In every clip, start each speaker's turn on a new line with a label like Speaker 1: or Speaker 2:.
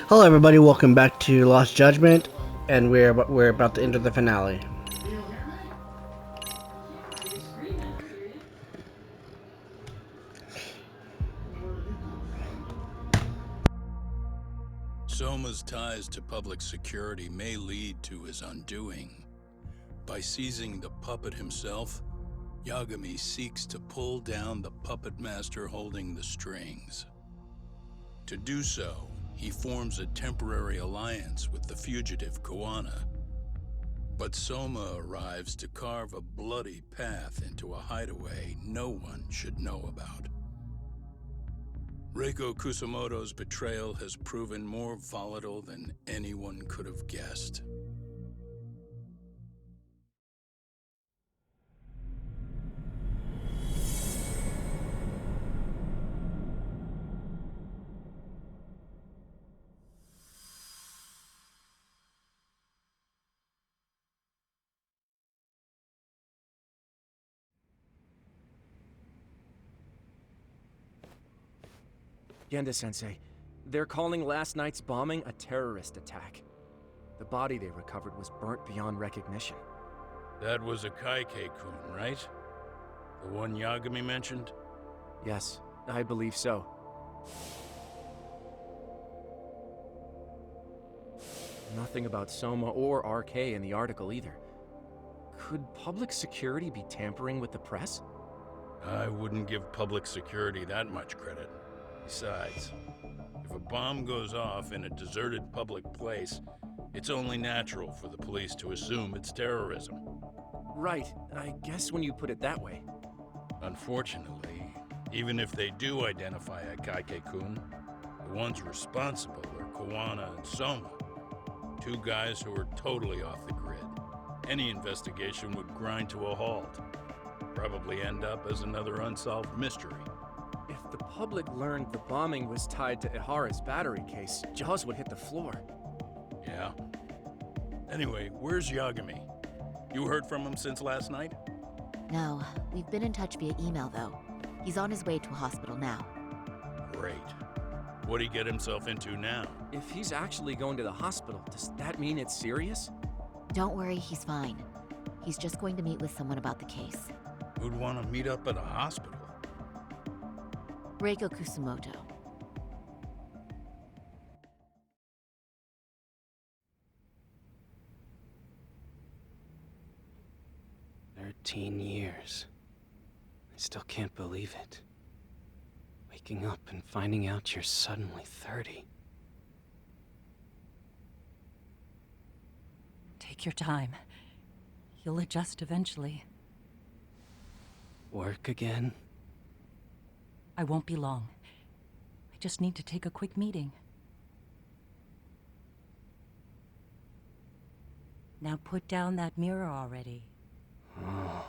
Speaker 1: Hello, everybody. Welcome back to Lost Judgment, and we're about to enter the finale.
Speaker 2: Soma's ties to public security may lead to his undoing. By seizing the puppet himself, Yagami seeks to pull down the puppet master holding the strings. To do so, he forms a temporary alliance with the fugitive Kuwana. But Soma arrives to carve a bloody path into a hideaway no one should know about. Reiko Kusamoto's betrayal has proven more volatile than anyone could have guessed.
Speaker 3: Genda-sensei, they're calling last night's bombing a terrorist attack. The body they recovered was burnt beyond recognition.
Speaker 2: That was a Kaike-kun, right? The one Yagami mentioned?
Speaker 3: Yes, I believe so. Nothing about Soma or RK in the article either. Could public security be tampering with the press?
Speaker 2: I wouldn't give public security that much credit. Besides, if a bomb goes off in a deserted public place, it's only natural for the police to assume it's terrorism.
Speaker 3: Right, I guess when you put it that way.
Speaker 2: Unfortunately, even if they do identify a Kaike-kun, the ones responsible are Kuwana and Soma, two guys who are totally off the grid. Any investigation would grind to a halt. Probably end up as another unsolved mystery.
Speaker 3: If the public learned the bombing was tied to Ihara's battery case, jaws would hit the floor.
Speaker 2: Yeah. Anyway, where's Yagami? You heard from him since last night?
Speaker 4: No, we've been in touch via email though. He's on his way to a hospital now.
Speaker 2: Great. What'd he get himself into now?
Speaker 3: If he's actually going to the hospital, does that mean it's serious?
Speaker 4: Don't worry, he's fine. He's just going to meet with someone about the case.
Speaker 2: Who'd want to meet up at a hospital?
Speaker 4: Reiko Kusumoto.
Speaker 5: "13 years. I still can't believe it. Waking up and finding out you're suddenly 30.
Speaker 6: Take your time. You'll adjust eventually.
Speaker 5: Work again?
Speaker 6: I won't be long. I just need to take a quick meeting. Now put down that mirror already.
Speaker 5: Oh.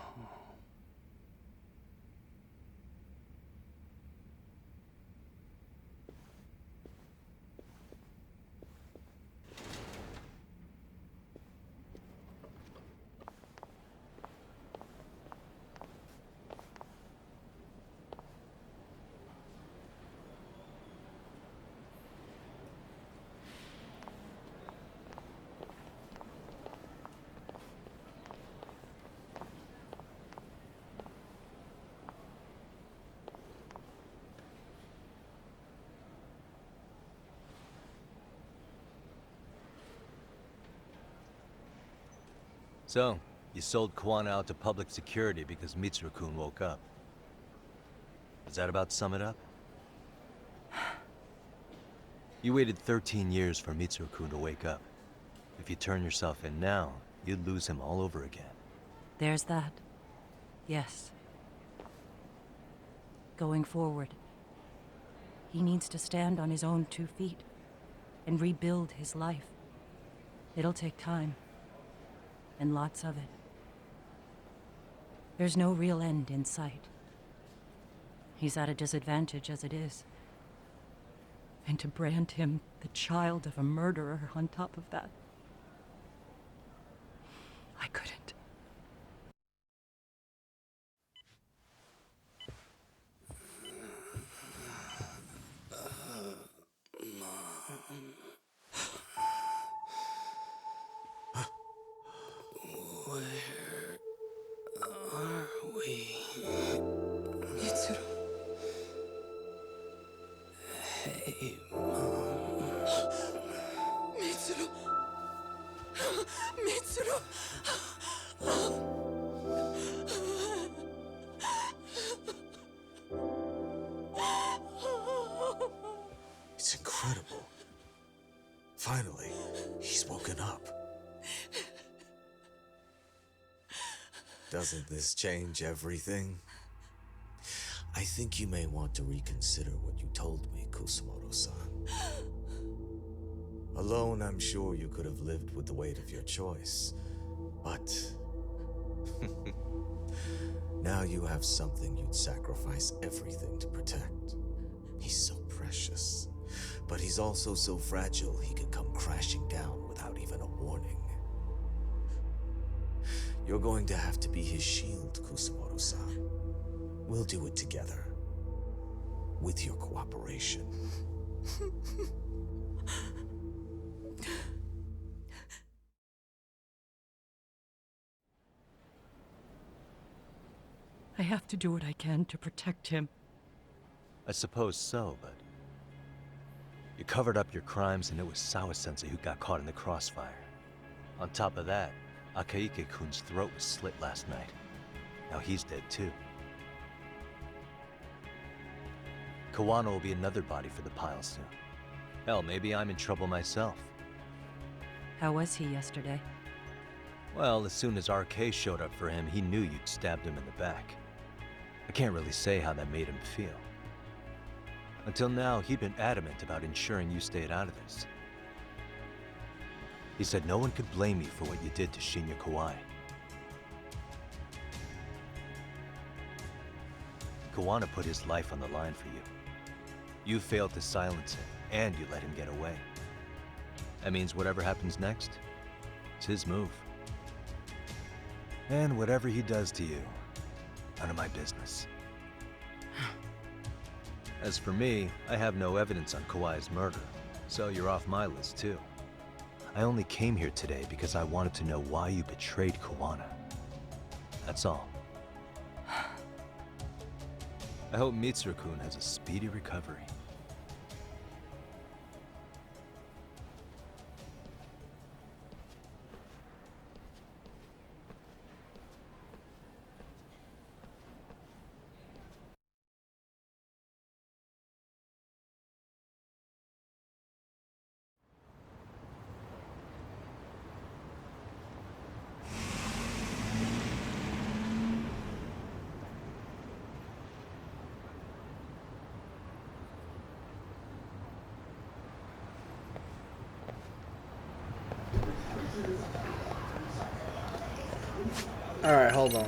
Speaker 7: So, you sold Kuwana out to public security because Mitsuru-kun woke up. Does that about sum it up? You waited 13 years for Mitsuru-kun to wake up. If you turn yourself in now, you'd lose him all over again.
Speaker 6: There's that. Yes. Going forward, he needs to stand on his own 2 feet and rebuild his life. It'll take time. And lots of it. There's no real end in sight. He's at a disadvantage as it is. And to brand him the child of a murderer on top of that, I couldn't.
Speaker 8: Mitsuru! Mitsuru!
Speaker 9: It's incredible. Finally, he's woken up. Doesn't this change everything? I think you may want to reconsider what you told me, Kusumoto-san. Alone, I'm sure you could have lived with the weight of your choice, but now you have something you'd sacrifice everything to protect. He's so precious, but he's also so fragile he could come crashing down without even a warning. You're going to have to be his shield, Kusumoto-san. We'll do it together. With your cooperation.
Speaker 6: I have to do what I can to protect him.
Speaker 7: I suppose so, but... You covered up your crimes and it was Sawa-sensei who got caught in the crossfire. On top of that, Akaike-kun's throat was slit last night. Now he's dead too. Kawano will be another body for the pile soon. Hell, maybe I'm in trouble myself.
Speaker 6: How was he yesterday?
Speaker 7: Well, as soon as RK showed up for him, he knew you'd stabbed him in the back. I can't really say how that made him feel. Until now, he'd been adamant about ensuring you stayed out of this. He said no one could blame you for what you did to Shinya Kawai. Kawano put his life on the line for you. You failed to silence him, and you let him get away. That means whatever happens next, it's his move. And whatever he does to you, none of my business. As for me, I have no evidence on Kawai's murder, so you're off my list too. I only came here today because I wanted to know why you betrayed Kawano. That's all. I hope Mitsuru-kun has a speedy recovery.
Speaker 1: Alright, hold on.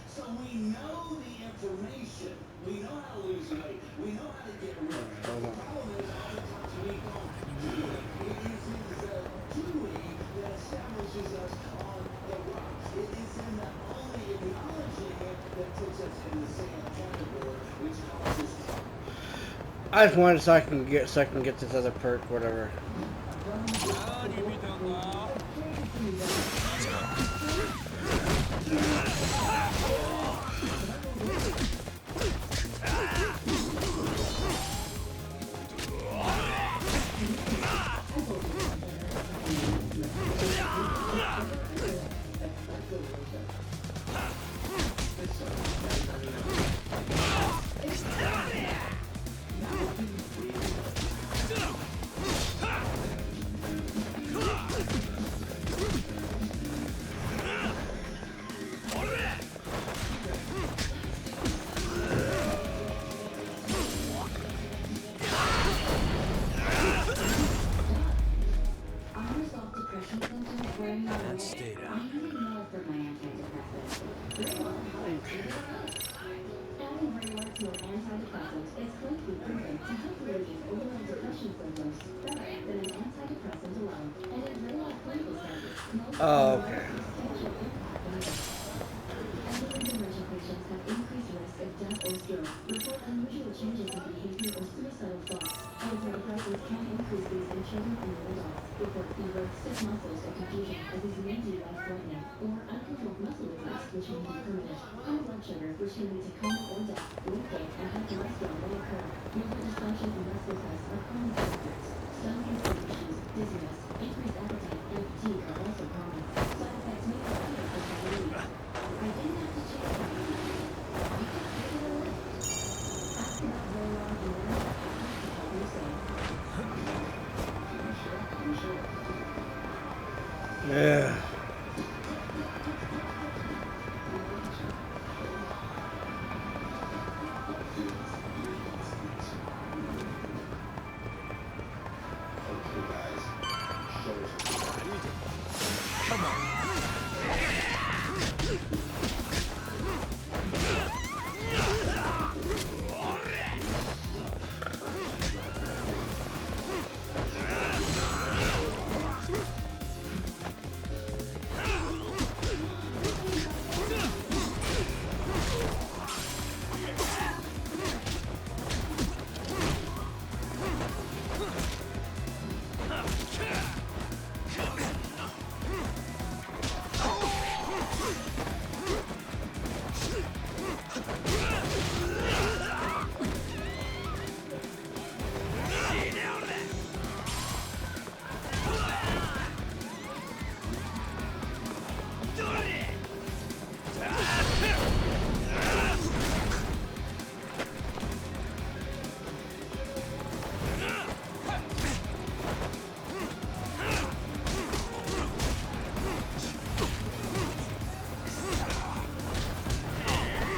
Speaker 10: So we know the information. We know how to lose weight. We know how to get rich. The problem is all the times we don't. It is Dewey that establishes us on the rock. It is in the only acknowledging it that puts us in the same category, which causes trouble.
Speaker 1: I just wanted so I can get this other perk, whatever.
Speaker 7: Stay down.
Speaker 1: Oh, okay.
Speaker 8: increased these in children and young adults. Report fever, stiff muscles, or confusion, as these may be life-threatening, or uncontrolled muscle weakness, which may be permanent. High blood sugar, which can lead to coma or death. Weight gain and high cholesterol may occur. Movement dysfunction and restlessness are common side effects. Stomach and stomach issues, dizziness, increased appetite, and fatigue are also common. Side effects may vary for diabetes. I didn't have to change my mind. You can figure it out. Ask about Zoloft and learn about to help you save.
Speaker 1: Yeah.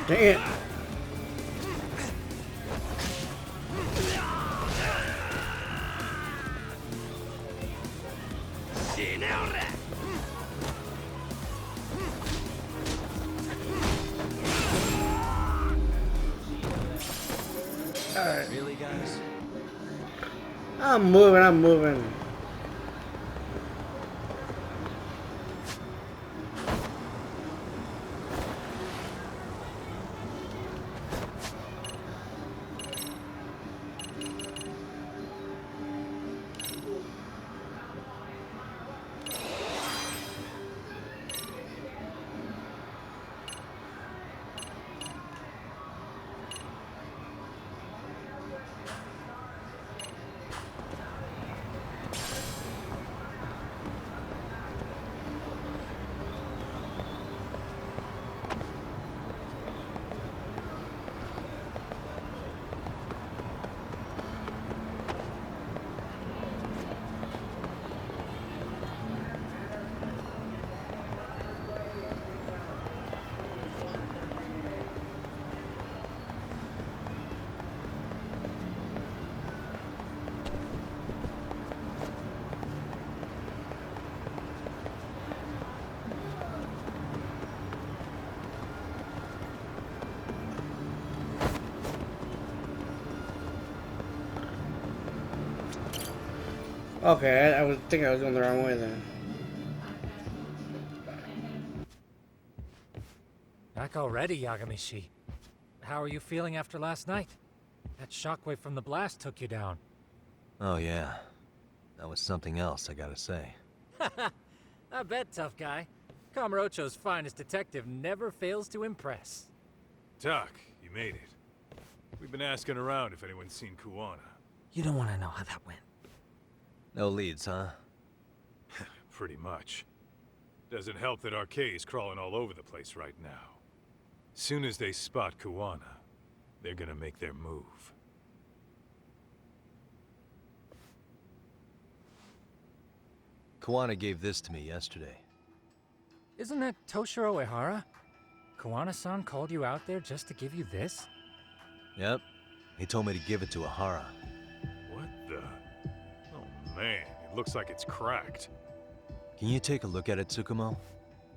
Speaker 1: Dang it. Alright.
Speaker 7: Really, guys?
Speaker 1: I'm moving. Okay, I was thinking I was going the wrong way then.
Speaker 11: Back already, Yagamishi. How are you feeling after last night? That shockwave from the blast took you down.
Speaker 7: Oh, yeah. That was something else, I gotta say.
Speaker 11: I bet, tough guy. Kamurocho's finest detective never fails to impress.
Speaker 12: Doc, you made it. We've been asking around if anyone's seen Kuwana.
Speaker 11: You don't want to know how that went.
Speaker 7: No leads, huh?
Speaker 12: Pretty much. Doesn't help that Arcade's crawling all over the place right now. Soon as they spot Kuwana, they're gonna make their move.
Speaker 7: Kuwana gave this to me yesterday.
Speaker 11: Isn't that Toshiro Ehara? Kuwana-san called you out there just to give you this?
Speaker 7: Yep. He told me to give it to Ehara.
Speaker 12: What the? Oh man, it looks like it's cracked.
Speaker 7: Can you take a look at it, Tsukumo?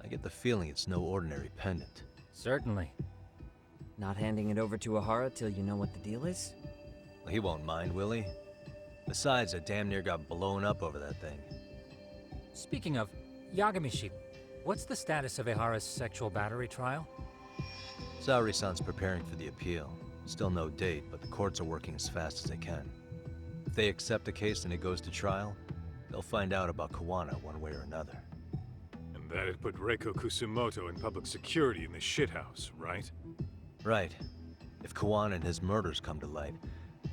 Speaker 7: I get the feeling it's no ordinary pendant.
Speaker 11: Certainly.
Speaker 13: Not handing it over to Ehara till you know what the deal is?
Speaker 7: Well, he won't mind, will he? Besides, I damn near got blown up over that thing.
Speaker 11: Speaking of, Yagamishi, what's the status of Ehara's sexual battery trial?
Speaker 7: Saori-san's preparing for the appeal. Still no date, but the courts are working as fast as they can. they accept the case and it goes to trial, they'll find out about Kawana one way or another.
Speaker 12: And that'd put Reiko Kusumoto in public security in the shithouse, right?
Speaker 7: Right. If Kawana and his murders come to light,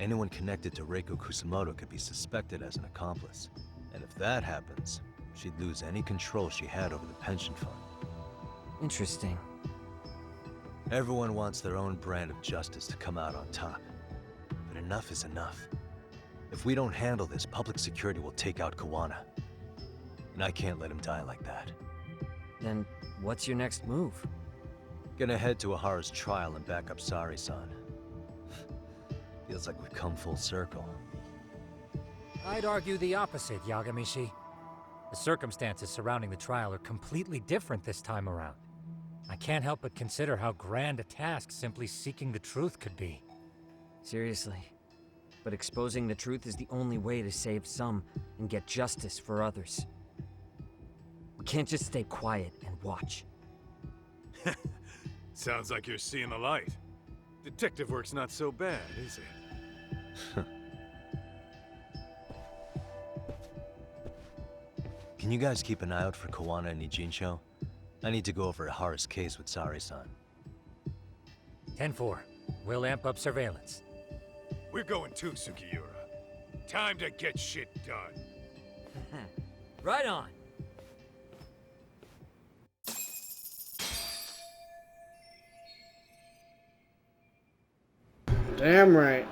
Speaker 7: anyone connected to Reiko Kusumoto could be suspected as an accomplice. And if that happens, she'd lose any control she had over the pension fund.
Speaker 13: Interesting.
Speaker 7: Everyone wants their own brand of justice to come out on top. But enough is enough. If we don't handle this, public security will take out Kawana. And I can't let him die like that.
Speaker 13: Then what's your next move?
Speaker 7: Gonna head to Ahara's trial and back up Sari-san. Feels like we've come full circle.
Speaker 11: I'd argue the opposite, Yagamishi. The circumstances surrounding the trial are completely different this time around. I can't help but consider how grand a task simply seeking the truth could be.
Speaker 13: Seriously. But exposing the truth is the only way to save some and get justice for others. We can't just stay quiet and watch.
Speaker 12: Sounds like you're seeing the light. Detective work's not so bad, is it?
Speaker 7: Can you guys keep an eye out for Kawana and Ijincho? I need to go over Ahara's case with Sari-san.
Speaker 11: 10-4. We'll amp up surveillance.
Speaker 12: We're going too, Sukiura. Time to get shit done.
Speaker 13: Right on.
Speaker 1: Damn right.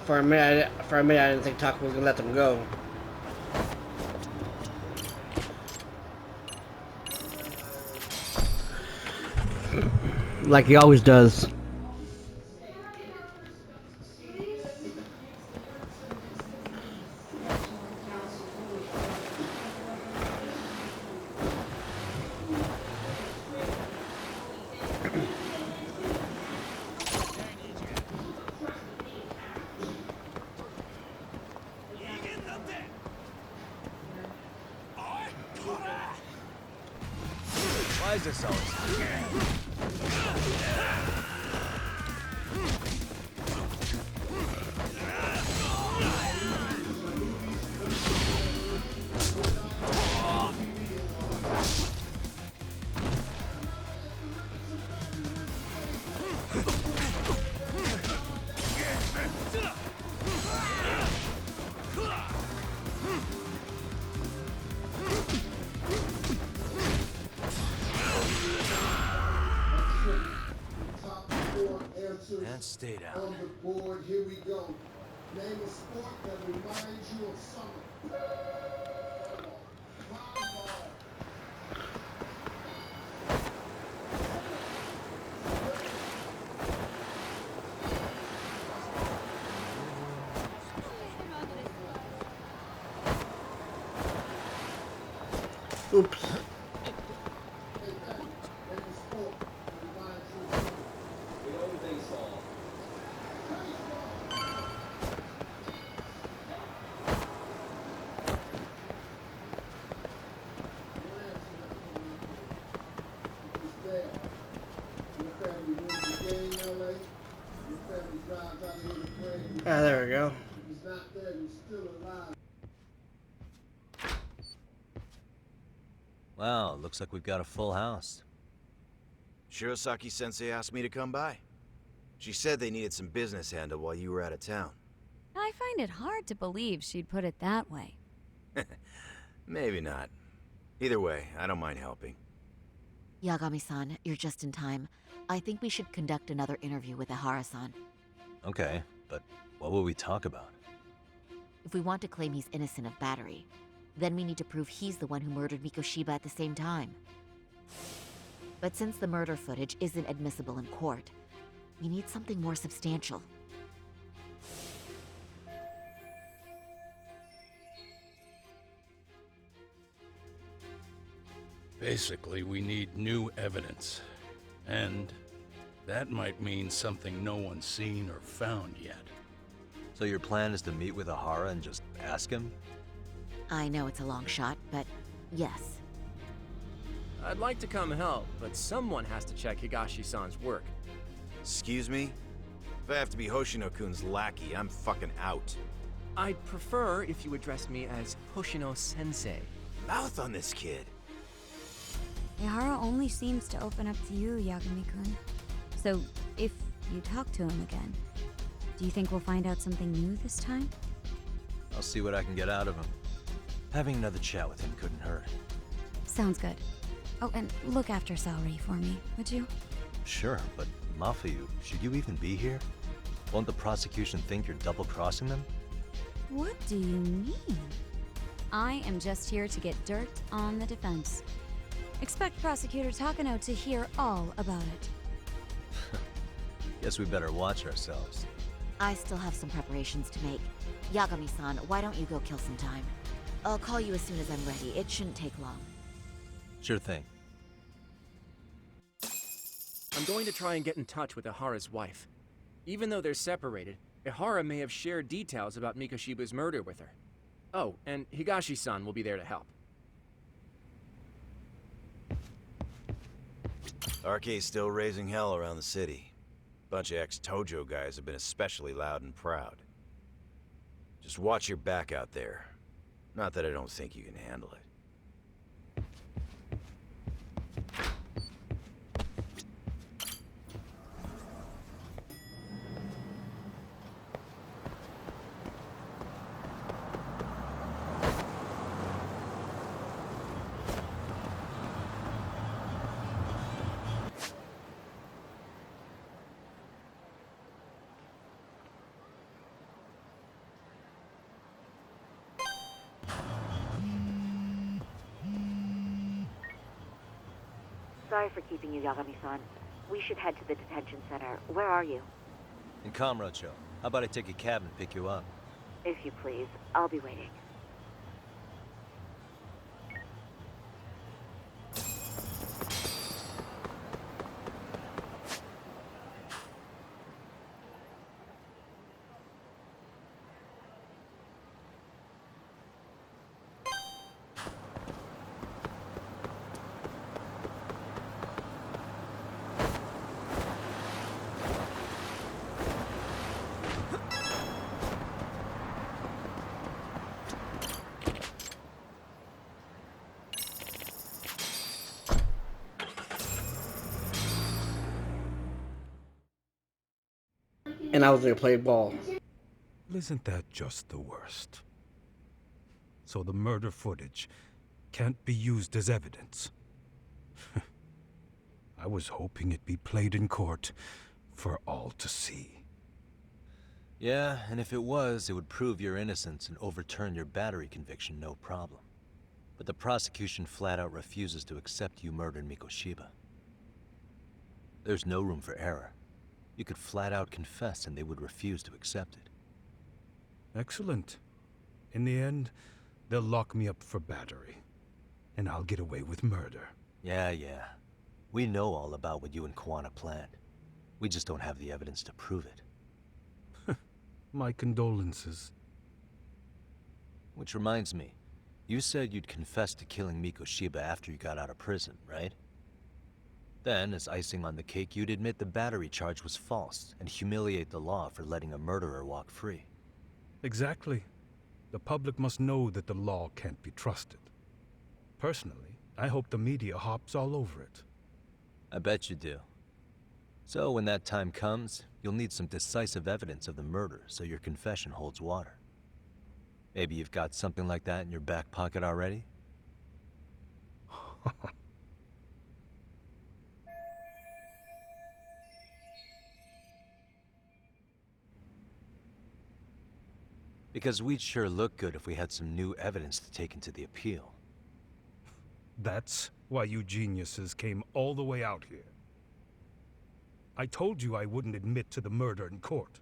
Speaker 1: For a minute, I didn't think Taco was gonna let them go. Like he always does.
Speaker 7: Why is this always and stay down.
Speaker 10: On the board, here we go. Name a sport that reminds you of summer.
Speaker 1: Oops. Ah, there we go.
Speaker 7: Wow, looks like we've got a full house.
Speaker 14: Shirosaki-sensei asked me to come by. She said they needed some business handled while you were out of town.
Speaker 15: I find it hard to believe she'd put it that way.
Speaker 14: Maybe not. Either way, I don't mind helping.
Speaker 4: Yagami-san, you're just in time. I think we should conduct another interview with Ahara-san.
Speaker 7: Okay, but what will we talk about?
Speaker 4: If we want to claim he's innocent of battery, then we need to prove he's the one who murdered Mikoshiba at the same time. But since the murder footage isn't admissible in court, we need something more substantial.
Speaker 2: Basically, we need new evidence. And that might mean something no one's seen or found yet.
Speaker 7: So your plan is to meet with Ahara and just ask him?
Speaker 4: I know it's a long shot, but yes.
Speaker 3: I'd like to come help, but someone has to check Higashi-san's work.
Speaker 14: Excuse me? If I have to be Hoshino-kun's lackey, I'm fucking out.
Speaker 3: I'd prefer if you addressed me as Hoshino-sensei.
Speaker 14: Mouth on this kid.
Speaker 15: Ihara only seems to open up to you, Yagami-kun. So, if you talk to him again, do you think we'll find out something new this time?
Speaker 7: I'll see what I can get out of him. Having another chat with him couldn't hurt.
Speaker 15: Sounds good. Oh, and look after Saori for me, would you?
Speaker 7: Sure, but Mafuyu, should you even be here? Won't the prosecution think you're double-crossing them?
Speaker 15: What do you mean? I am just here to get dirt on the defense. Expect Prosecutor Takano to hear all about it.
Speaker 7: Guess we better watch ourselves.
Speaker 4: I still have some preparations to make. Yagami-san, why don't you go kill some time? I'll call you as soon as I'm ready. It shouldn't take long.
Speaker 7: Sure thing.
Speaker 3: I'm going to try and get in touch with Ihara's wife. Even though they're separated, Ihara may have shared details about Mikoshiba's murder with her. Oh, and Higashi-san will be there to help.
Speaker 14: RK's still raising hell around the city. Bunch of ex-Tojo guys have been especially loud and proud. Just watch your back out there. Not that I don't think you can handle it.
Speaker 4: Sorry for keeping you, Yagami-san. We should head to the detention center. Where are you?
Speaker 7: In Kamurocho. How about I take a cab and pick you up?
Speaker 4: If you please. I'll be waiting.
Speaker 1: And I was gonna play ball.
Speaker 16: Isn't that just the worst? So the murder footage can't be used as evidence. I was hoping it'd be played in court for all to see.
Speaker 7: Yeah, and if it was, it would prove your innocence and overturn your battery conviction, no problem. But the prosecution flat out refuses to accept you murdered Mikoshiba. There's no room for error. You could flat out confess and they would refuse to accept it.
Speaker 16: Excellent. In the end, they'll lock me up for battery. And I'll get away with murder.
Speaker 7: Yeah. We know all about what you and Kuwana planned. We just don't have the evidence to prove it.
Speaker 16: My condolences.
Speaker 7: Which reminds me, you said you'd confess to killing Mikoshiba after you got out of prison, right? Then, as icing on the cake, you'd admit the battery charge was false and humiliate the law for letting a murderer walk free.
Speaker 16: Exactly. The public must know that the law can't be trusted. Personally, I hope the media hops all over it.
Speaker 7: I bet you do. So when that time comes, you'll need some decisive evidence of the murder so your confession holds water. Maybe you've got something like that in your back pocket already? Because we'd sure look good if we had some new evidence to take into the appeal.
Speaker 16: That's why you geniuses came all the way out here. I told you I wouldn't admit to the murder in court.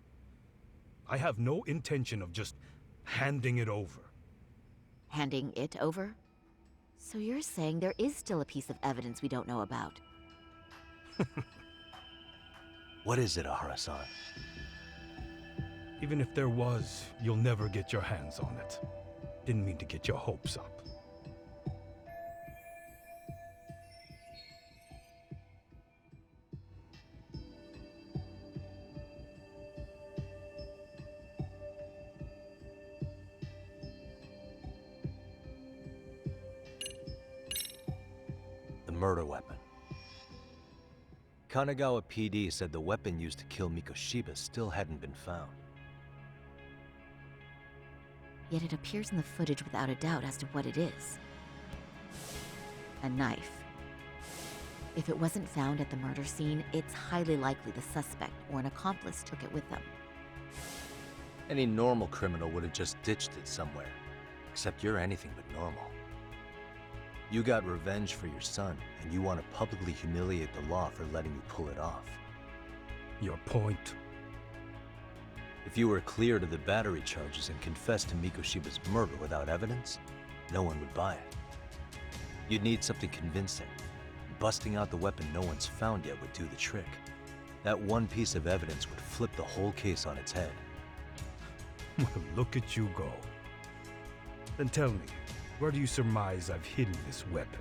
Speaker 16: I have no intention of just handing it over.
Speaker 4: Handing it over? So you're saying there is still a piece of evidence we don't know about?
Speaker 7: What is it, Ihara-san?
Speaker 16: Even if there was, you'll never get your hands on it. Didn't mean to get your hopes up.
Speaker 7: murder weapon. Kanagawa PD said the weapon used to kill Mikoshiba still hadn't been found.
Speaker 4: Yet it appears in the footage without a doubt as to what it is. A knife. If it wasn't found at the murder scene, it's highly likely the suspect or an accomplice took it with them.
Speaker 7: Any normal criminal would have just ditched it somewhere. Except you're anything but normal. You got revenge for your son, and you want to publicly humiliate the law for letting you pull it off.
Speaker 16: Your point?
Speaker 7: If you were cleared of the battery charges and confessed to Mikoshiba's murder without evidence, no one would buy it. You'd need something convincing. Busting out the weapon no one's found yet would do the trick. That one piece of evidence would flip the whole case on its head.
Speaker 16: Well, look at you go. Then tell me, where do you surmise I've hidden this weapon?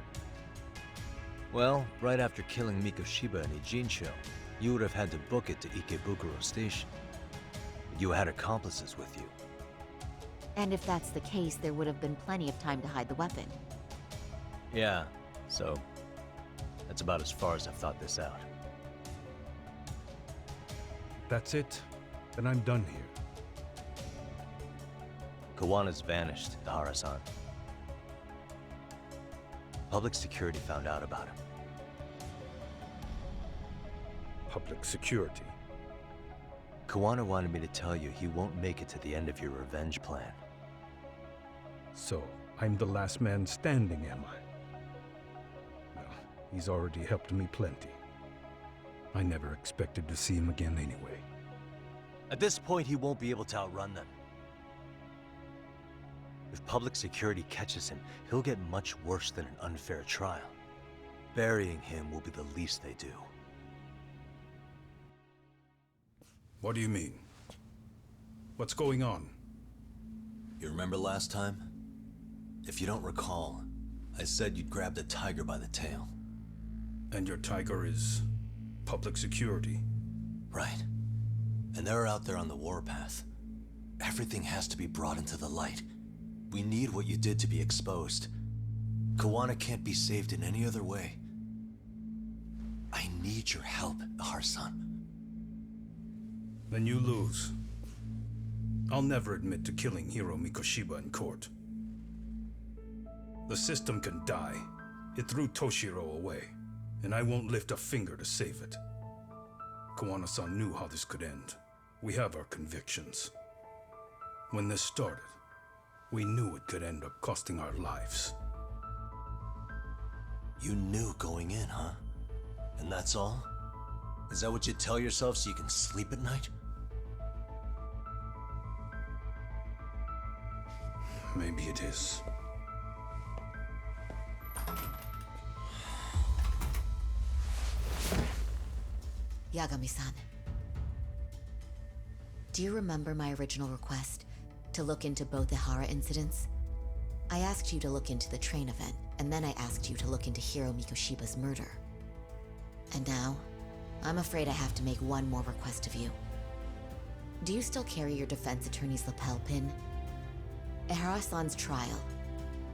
Speaker 7: Well, right after killing Mikoshiba and Ijincho, you would have had to book it to Ikebukuro Station. You had accomplices with you.
Speaker 4: And if that's the case, there would have been plenty of time to hide the weapon.
Speaker 7: Yeah, so that's about as far as I've thought this out.
Speaker 16: That's it? Then I'm done here.
Speaker 7: Kawana's vanished, Ihara-san. Public security found out about him.
Speaker 16: Public security?
Speaker 7: Kawana wanted me to tell you he won't make it to the end of your revenge plan.
Speaker 16: So, I'm the last man standing, am I? Well, he's already helped me plenty. I never expected to see him again anyway.
Speaker 7: At this point, he won't be able to outrun them. If public security catches him, he'll get much worse than an unfair trial. Burying him will be the least they do.
Speaker 16: What do you mean? What's going on?
Speaker 7: You remember last time? If you don't recall, I said you'd grab the tiger by the tail.
Speaker 16: And your tiger is public security?
Speaker 7: Right. And they're out there on the warpath. Everything has to be brought into the light. We need what you did to be exposed. Kawana can't be saved in any other way. I need your help, Ihara-san.
Speaker 16: Then you lose. I'll never admit to killing Hiro Mikoshiba in court. The system can die. It threw Toshiro away, and I won't lift a finger to save it. Kawana-san knew how this could end. We have our convictions. When this started, we knew it could end up costing our lives.
Speaker 7: You knew going in, huh? And that's all? Is that what you tell yourself so you can sleep at night?
Speaker 16: Maybe it is.
Speaker 4: Yagami-san. Do you remember my original request to look into both Ihara incidents? I asked you to look into the train event, and then I asked you to look into Hiro Mikoshiba's murder. And now, I'm afraid I have to make one more request of you. Do you still carry your defense attorney's lapel pin? Ihara-san's trial.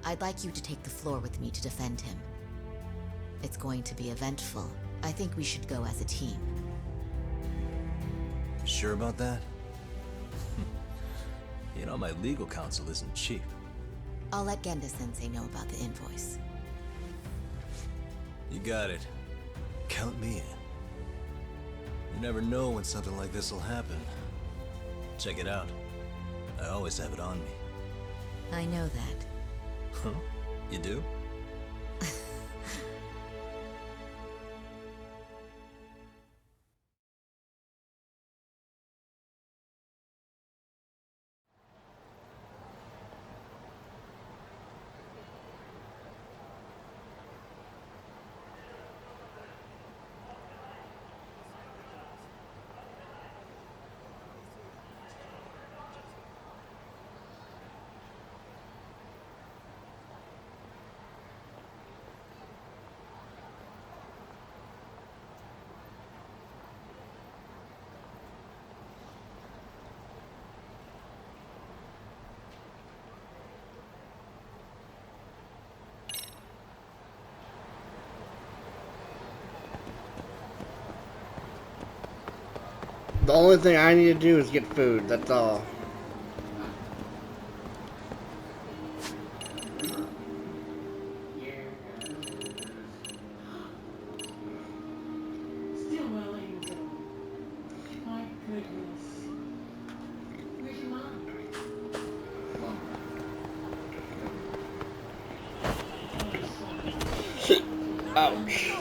Speaker 4: I'd like you to take the floor with me to defend him. It's going to be eventful. I think we should go as a team.
Speaker 7: Sure about that? You know, my legal counsel isn't cheap.
Speaker 4: I'll let Genda-sensei know about the invoice.
Speaker 7: You got it. Count me in. You never know when something like this will happen. Check it out. I always have it on me.
Speaker 4: I know that.
Speaker 7: Huh? You do?
Speaker 1: The only thing I need to do is get food. That's all.
Speaker 10: Stillwell Angel. My goodness. Where's your mom?
Speaker 1: Ouch.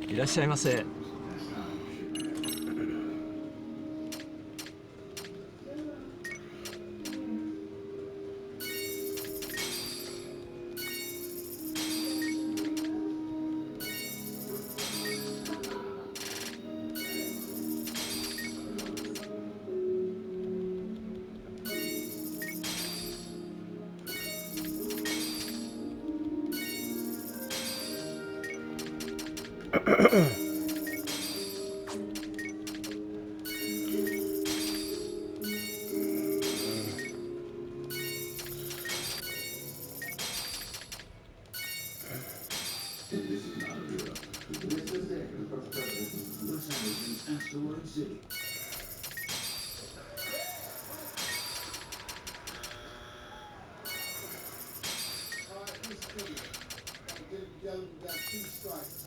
Speaker 13: いらっしゃいませ。
Speaker 10: Asteroid City.
Speaker 17: Got 2 strikes.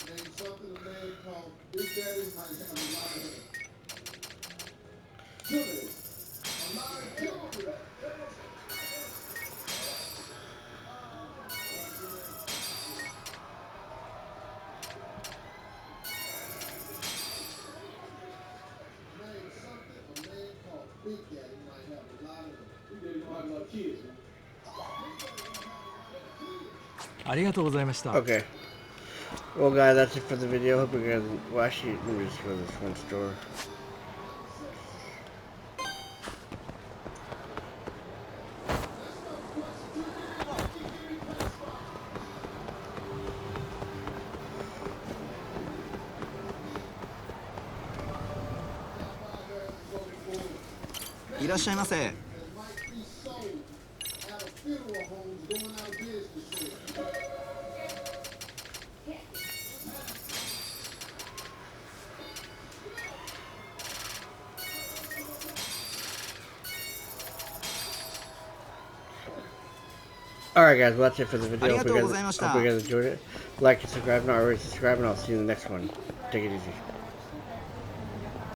Speaker 17: Name something a man called Big Daddy might have a lot of it. Kill it. A lot of kill it. Name something a man called Big Daddy might have a lot of it. Big Daddy don't have a lot of kids, man.
Speaker 13: ありがとうございました。
Speaker 1: Okay. Well, guys, that's it for the video. Hope you guys. Well, actually, let me just go to this one store. Alright guys, well that's it for the video. Hope you guys enjoyed it. Like and subscribe, not already subscribe, and I'll see you in the next one. Take it easy.